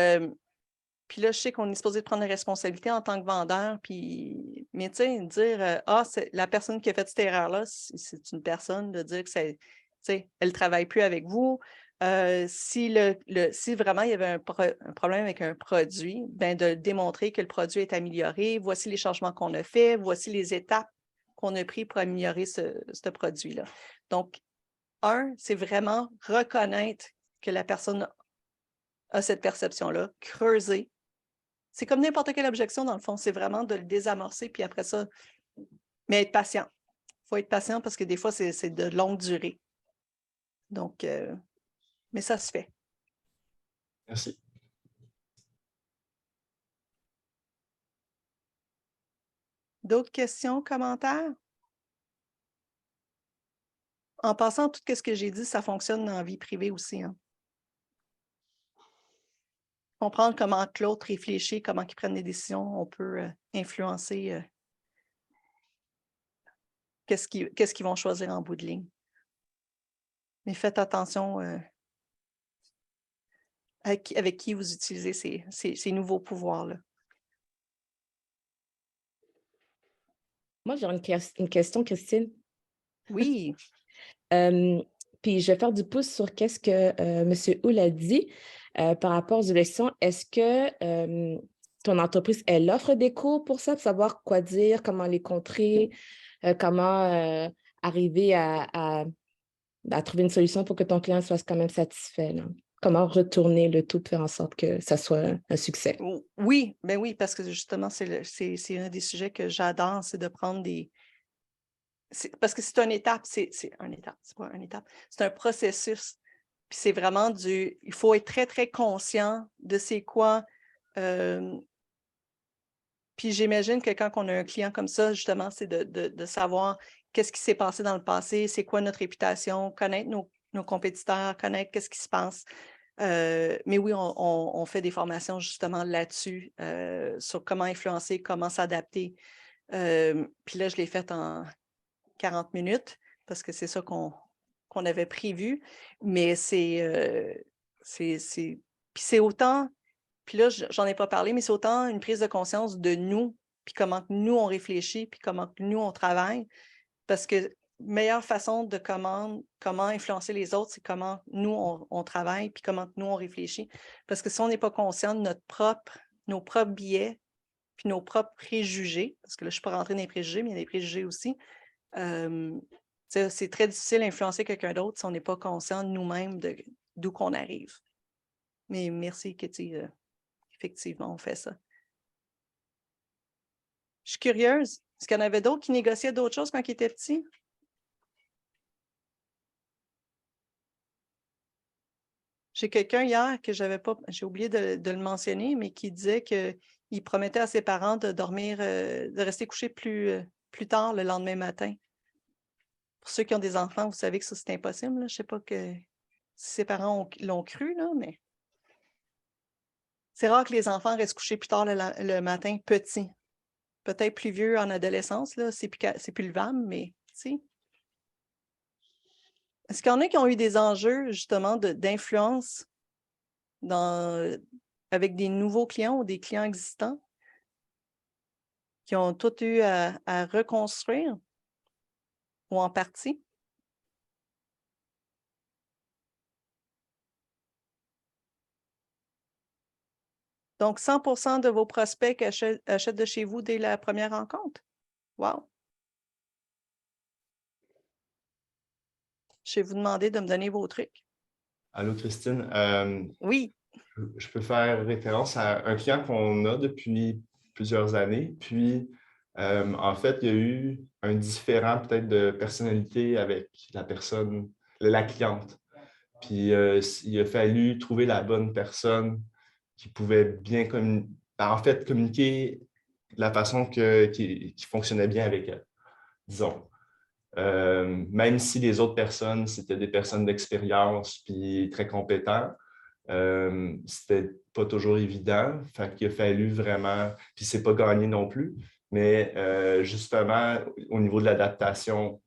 puis là, je sais qu'on est supposé de prendre la responsabilité en tant que vendeur, puis, mais tu sais, dire, c'est la personne qui a fait cette erreur-là, c'est une personne, de dire que c'est, tu sais, elle ne travaille plus avec vous. Si vraiment il y avait un problème avec un produit, ben de démontrer que le produit est amélioré, voici les changements qu'on a faits, voici les étapes qu'on a prises pour améliorer ce produit-là. Donc, c'est vraiment reconnaître que la personne a cette perception-là, creuser. C'est comme n'importe quelle objection, dans le fond, c'est vraiment de le désamorcer, puis après ça, mais être patient. Il faut être patient parce que des fois, c'est de longue durée. Donc, mais ça se fait. Merci. D'autres questions, commentaires? En passant, tout ce que j'ai dit, ça fonctionne dans la vie privée aussi. Hein. Comprendre comment l'autre réfléchit, comment ils prennent des décisions, on peut influencer qu'est-ce qu'ils vont choisir en bout de ligne. Mais faites attention avec qui vous utilisez ces nouveaux pouvoirs-là. Moi, j'ai une question, Christine. Oui. Puis je vais faire du pouce sur qu'est-ce que M. Hull a dit par rapport aux élections. Est-ce que ton entreprise, elle offre des cours pour ça, pour savoir quoi dire, comment les contrer, comment arriver à trouver une solution pour que ton client soit quand même satisfait, là? Comment retourner le tout, de faire en sorte que ça soit un succès? Oui, ben oui, parce que justement, c'est un des sujets que j'adore, c'est de prendre parce que c'est une étape, c'est une étape, c'est pas une étape, c'est un processus. Puis c'est vraiment il faut être très, très conscient de c'est quoi. Puis j'imagine que quand on a un client comme ça, justement, c'est de savoir qu'est-ce qui s'est passé dans le passé, c'est quoi notre réputation, connaître nos compétiteurs, connaître qu'est-ce qui se passe. Mais oui, on fait des formations justement là-dessus, sur comment influencer, comment s'adapter. Puis là, je l'ai fait en 40 minutes parce que c'est ça qu'on avait prévu. Mais puis c'est autant, puis là, j'en ai pas parlé, mais c'est autant une prise de conscience de nous, puis comment nous, on réfléchit, puis comment nous, on travaille. Parce que meilleure façon de comment influencer les autres, c'est comment nous, on travaille, puis comment nous, on réfléchit. Parce que si on n'est pas conscient de nos propres biais, puis nos propres préjugés, parce que là, je ne suis pas rentrée dans les préjugés, mais il y a des préjugés aussi, c'est très difficile d'influencer quelqu'un d'autre si on n'est pas conscient de nous-mêmes d'où qu'on arrive. Mais merci, Kitty. Effectivement, on fait ça. Je suis curieuse. Est-ce qu'il y en avait d'autres qui négociaient d'autres choses quand ils étaient petits? J'ai quelqu'un hier que j'ai oublié de le mentionner, mais qui disait qu'il promettait à ses parents de dormir, de rester couché plus tard le lendemain matin. Pour ceux qui ont des enfants, vous savez que ça, c'est impossible. Là. Je ne sais pas si ses parents l'ont cru, là, mais c'est rare que les enfants restent couchés plus tard le matin, petits. Peut-être plus vieux en adolescence, là, c'est plus levable, mais tu sais. Est-ce qu'il y en a qui ont eu des enjeux, justement, d'influence avec des nouveaux clients ou des clients existants qui ont tout eu à reconstruire ou en partie? Donc, 100% de vos prospects achètent de chez vous dès la première rencontre? Wow! Je vais vous demander de me donner vos trucs. Allô, Christine. Oui. Je peux faire référence à un client qu'on a depuis plusieurs années. Puis, en fait, il y a eu un différent peut-être de personnalité avec la cliente. Puis, il a fallu trouver la bonne personne qui pouvait bien communiquer de la façon qui fonctionnait bien avec elle, disons. Même si les autres personnes, c'était des personnes d'expérience puis très compétentes, c'était pas toujours évident. Fait qu'il a fallu vraiment, puis c'est pas gagné non plus, mais justement, au niveau de l'adaptation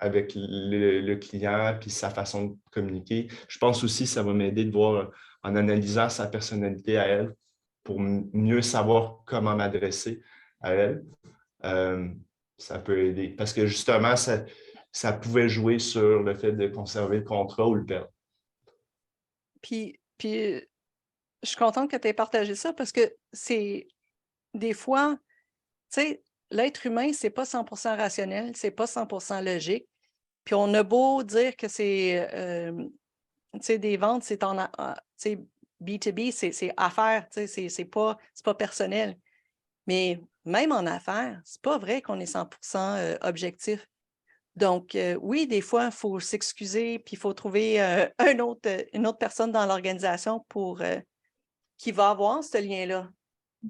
avec le client puis sa façon de communiquer. Je pense aussi que ça va m'aider de voir en analysant sa personnalité à elle pour mieux savoir comment m'adresser à elle. Ça peut aider parce que justement, ça pouvait jouer sur le fait de conserver le contrat ou le perdre. Puis je suis contente que tu aies partagé ça parce que c'est des fois, tu sais, l'être humain, c'est pas 100% rationnel, c'est pas 100% logique. Puis on a beau dire que c'est, tu sais, des ventes, c'est tu sais, B2B, c'est affaires, tu sais, c'est pas personnel. Mais même en affaires, c'est pas vrai qu'on est 100% objectif. Donc, oui, des fois, il faut s'excuser, puis il faut trouver une autre personne dans l'organisation pour qui va avoir ce lien-là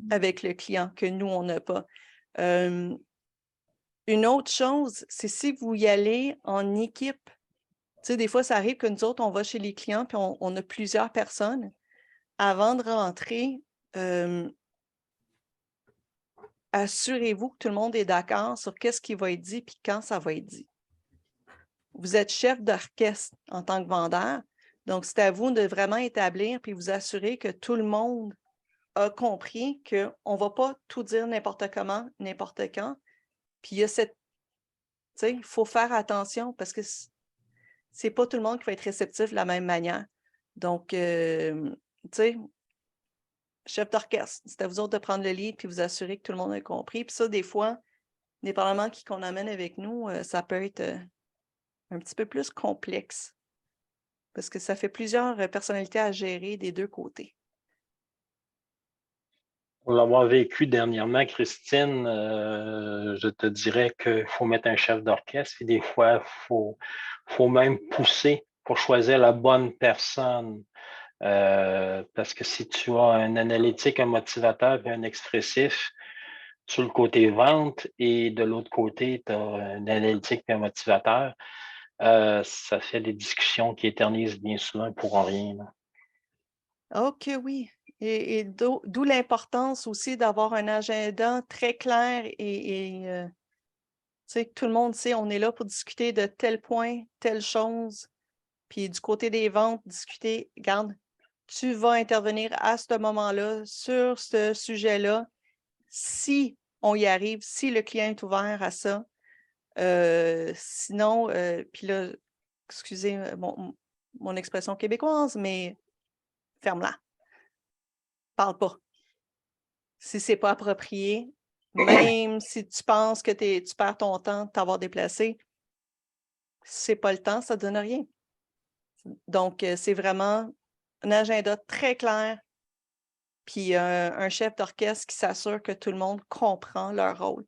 avec le client que nous, on n'a pas. Une autre chose, c'est si vous y allez en équipe. Tu sais, des fois, ça arrive que nous autres, on va chez les clients, puis on a plusieurs personnes. Avant de rentrer, assurez-vous que tout le monde est d'accord sur qu'est-ce qui va être dit, puis quand ça va être dit. Vous êtes chef d'orchestre en tant que vendeur, donc c'est à vous de vraiment établir puis vous assurer que tout le monde a compris qu'on ne va pas tout dire n'importe comment, n'importe quand. Puis il y a cette, tu sais, il faut faire attention parce que c'est pas tout le monde qui va être réceptif de la même manière. Donc, tu sais, chef d'orchestre, c'est à vous autres de prendre le lead puis vous assurer que tout le monde a compris. Puis ça, des fois, dépendamment qui qu'on amène avec nous, ça peut être un petit peu plus complexe. Parce que ça fait plusieurs personnalités à gérer des deux côtés. Pour l'avoir vécu dernièrement, Christine, je te dirais qu'il faut mettre un chef d'orchestre et des fois, il faut même pousser pour choisir la bonne personne. Parce que si tu as un analytique, un motivateur et un expressif sur le côté vente et de l'autre côté, tu as un analytique et un motivateur, ça fait des discussions qui éternisent bien souvent pour rien. OK, oui. Et d'où l'importance aussi d'avoir un agenda très clair et tu sais, que tout le monde sait, on est là pour discuter de tel point, telle chose. Puis du côté des ventes, discuter, regarde, tu vas intervenir à ce moment-là sur ce sujet-là. Si on y arrive, si le client est ouvert à ça. Sinon, puis là, excusez mon expression québécoise, mais ferme-la. Parle pas. Si c'est pas approprié, même si tu penses que tu perds ton temps de t'avoir déplacé, c'est pas le temps, ça donne rien. Donc, c'est vraiment un agenda très clair, puis un chef d'orchestre qui s'assure que tout le monde comprend leur rôle.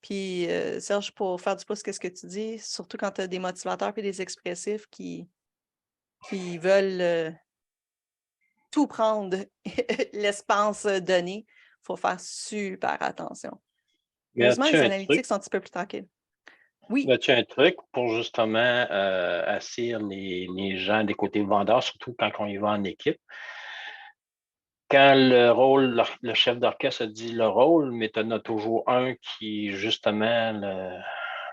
Puis, Serge, pour faire du pouce, qu'est-ce que tu dis? Surtout quand tu as des motivateurs et des expressifs qui veulent tout prendre l'espace donné, il faut faire super attention. Heureusement, les analytiques sont un petit peu plus tranquilles. Oui. As-tu un truc pour justement assurer les gens des côtés vendeurs, surtout quand on y va en équipe? Quand le chef d'orchestre a dit le rôle, mais tu en as toujours un qui, justement,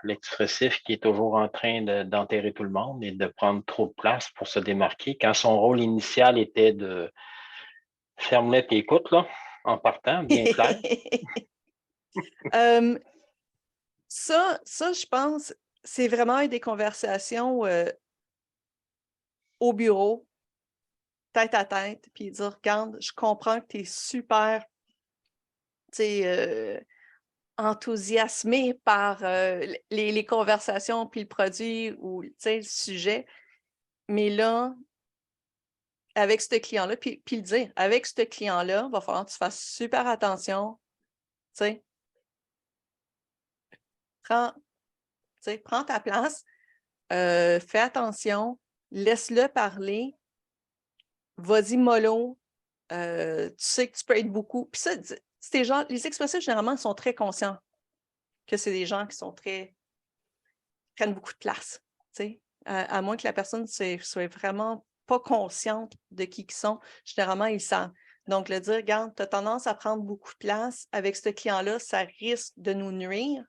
l'expressif, qui est toujours en train d'enterrer tout le monde et de prendre trop de place pour se démarquer. Quand son rôle initial était de ferme-le et écoute, là, en partant, bien clair. Ça, je pense, c'est vraiment des conversations au bureau, tête à tête, puis dire, regarde, je comprends que tu es super, tu sais, enthousiasmé par les conversations, puis le produit ou, tu sais, le sujet. Mais là, avec ce client-là, puis le dire, avec ce client-là, il va falloir que tu fasses super attention, tu sais. Prends ta place, fais attention, laisse-le parler, vas-y mollo, tu sais que tu peux être beaucoup. Puis ça, les expressifs, généralement, sont très conscients que c'est des gens qui sont prennent beaucoup de place, tu sais. À moins que la personne soit vraiment pas consciente de qui ils sont, généralement, ils savent. Donc, le dire, regarde, tu as tendance à prendre beaucoup de place avec ce client-là, ça risque de nous nuire.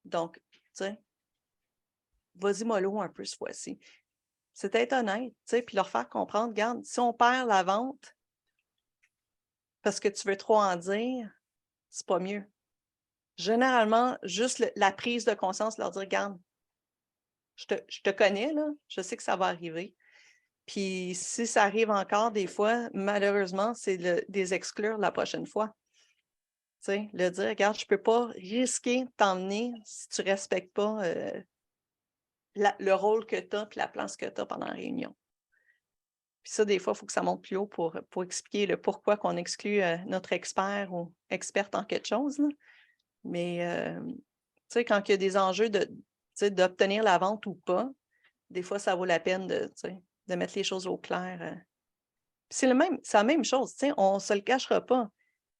Donc, tu sais, vas-y mollo un peu cette fois-ci. C'est être honnête, tu sais, puis leur faire comprendre, regarde, si on perd la vente parce que tu veux trop en dire, c'est pas mieux. Généralement, juste la prise de conscience, leur dire, regarde, je te connais, là, je sais que ça va arriver. Puis si ça arrive encore des fois, malheureusement, c'est des exclure la prochaine fois. Tu sais, le dire, regarde, je ne peux pas risquer de t'emmener si tu ne respectes pas le rôle que tu as et la place que tu as pendant la réunion. Puis ça, des fois, il faut que ça monte plus haut pour expliquer le pourquoi qu'on exclut notre expert ou experte en quelque chose. Là. Mais tu sais, quand il y a des enjeux d'obtenir la vente ou pas, des fois, ça vaut la peine de mettre les choses au clair. C'est la même chose, on ne se le cachera pas.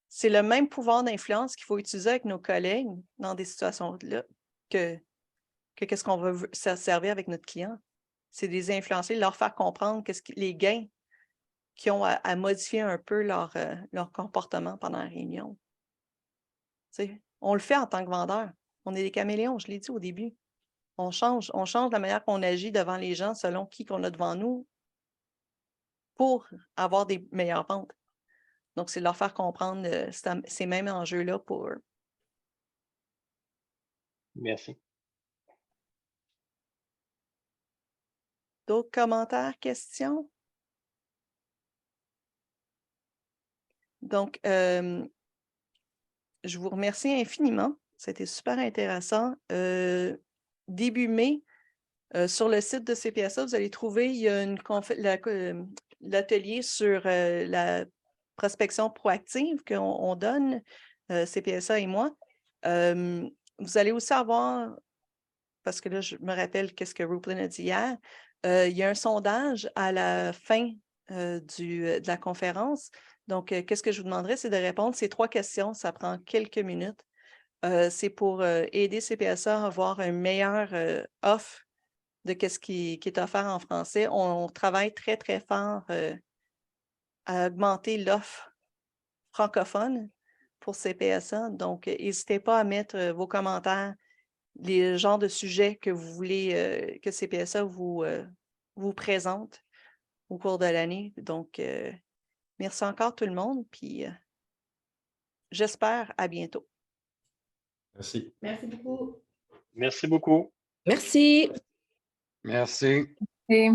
C'est le même pouvoir d'influence qu'il faut utiliser avec nos collègues dans des situations-là que qu'est-ce qu'on veut servir avec notre client. C'est de les influencer, leur faire comprendre les gains qui ont à modifier un peu leur comportement pendant la réunion. On le fait en tant que vendeur. On est des caméléons, je l'ai dit au début. On change la manière qu'on agit devant les gens selon qui qu'on a devant nous pour avoir des meilleures ventes. Donc, c'est de leur faire comprendre ces mêmes enjeux-là pour eux. Merci. D'autres commentaires, questions? Donc, je vous remercie infiniment. C'était super intéressant. Début mai, sur le site de CPSA, vous allez trouver, il y a l'atelier sur la prospection proactive qu'on donne, CPSA et moi. Vous allez aussi avoir, parce que là, je me rappelle qu'est-ce que Rupelin a dit hier, il y a un sondage à la fin de la conférence. Donc, qu'est-ce que je vous demanderais, c'est de répondre ces 3 questions. Ça prend quelques minutes. C'est pour aider CPSA à avoir un meilleur offre de ce qui est offert en français. On travaille très, très fort à augmenter l'offre francophone pour CPSA. Donc, n'hésitez pas à mettre vos commentaires, les genres de sujets que vous voulez que CPSA vous présente au cours de l'année. Donc, merci encore tout le monde, puis j'espère à bientôt. Merci. Merci beaucoup. Merci beaucoup. Merci. Merci. Et